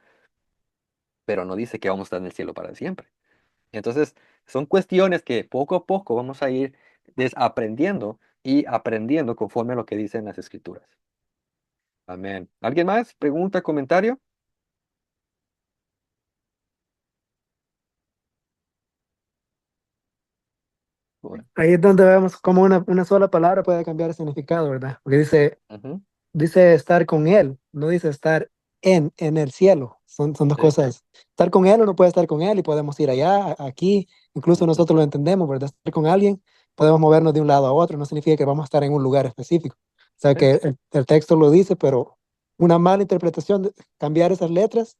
pero no dice que vamos a estar en el cielo para siempre. Entonces, son cuestiones que poco a poco vamos a ir desaprendiendo y aprendiendo conforme a lo que dicen las Escrituras. Amén. ¿Alguien más? ¿Pregunta, comentario? Bueno, Ahí es donde vemos cómo una sola palabra puede cambiar el significado, ¿verdad? Porque ujú, dice estar con Él, no dice estar en el cielo. Son dos sí, cosas. Estar con Él, uno puede estar con Él y podemos ir allá, aquí, incluso ujú, nosotros lo entendemos, ¿verdad? Estar con alguien, podemos movernos de un lado a otro, no significa que vamos a estar en un lugar específico. O sea sí. que el texto lo dice, pero una mala interpretación, cambiar esas letras,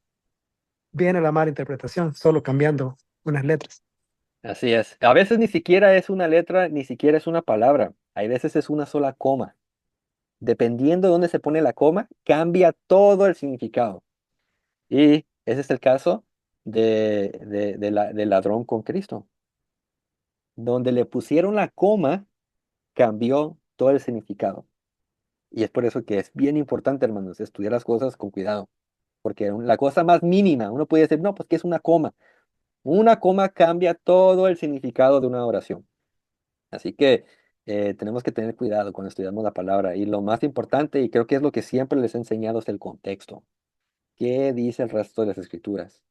viene la mala interpretación, solo cambiando unas letras. Así es. A veces ni siquiera es una letra, ni siquiera es una palabra. Hay veces es una sola coma. Dependiendo de dónde se pone la coma, cambia todo el significado. Y ese es el caso del ladrón con Cristo. Donde le pusieron la coma, cambió todo el significado. Y es por eso que es bien importante, hermanos, estudiar las cosas con cuidado. Porque la cosa más mínima, uno puede decir, no, pues que es una coma. Una coma cambia todo el significado de una oración. Así que tenemos que tener cuidado cuando estudiamos la palabra. Y lo más importante, y creo que es lo que siempre les he enseñado, es el contexto. ¿Qué dice el resto de las escrituras?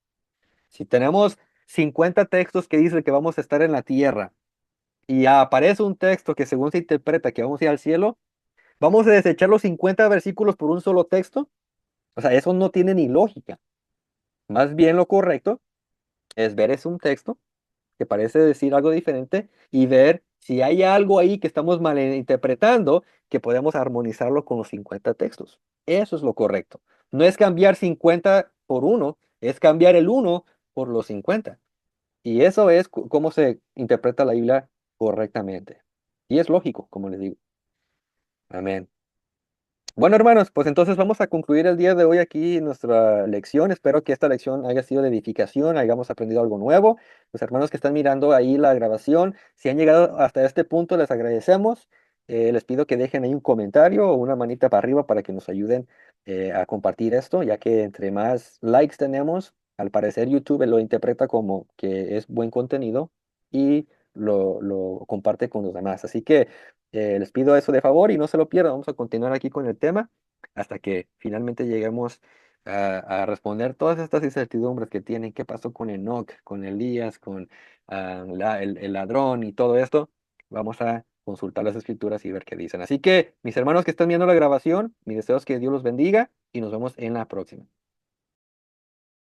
Si tenemos 50 textos que dicen que vamos a estar en la tierra y aparece un texto que según se interpreta que vamos a ir al cielo, ¿vamos a desechar los 50 versículos por un solo texto? O sea, eso no tiene ni lógica. Más bien lo correcto es ver es un texto que parece decir algo diferente y ver si hay algo ahí que estamos malinterpretando que podemos armonizarlo con los 50 textos. Eso es lo correcto. No es cambiar 50 por uno, es cambiar el uno por los 50. Y eso es cómo se interpreta la Biblia correctamente. Y es lógico, como les digo. Amén. Bueno, hermanos, pues entonces vamos a concluir el día de hoy aquí nuestra lección. Espero que esta lección haya sido de edificación, hayamos aprendido algo nuevo. Los hermanos que están mirando ahí la grabación, si han llegado hasta este punto, les agradecemos. Les pido que dejen ahí un comentario o una manita para arriba para que nos ayuden a compartir esto, ya que entre más likes tenemos, al parecer YouTube lo interpreta como que es buen contenido y lo comparte con los demás. Así que les pido eso de favor y no se lo pierdan. Vamos a continuar aquí con el tema hasta que finalmente lleguemos a responder todas estas incertidumbres que tienen. ¿Qué pasó con Enoc, con Elías, con el ladrón y todo esto? Vamos a consultar las escrituras y ver qué dicen. Así que, mis hermanos que están viendo la grabación, mi deseo es que Dios los bendiga y nos vemos en la próxima.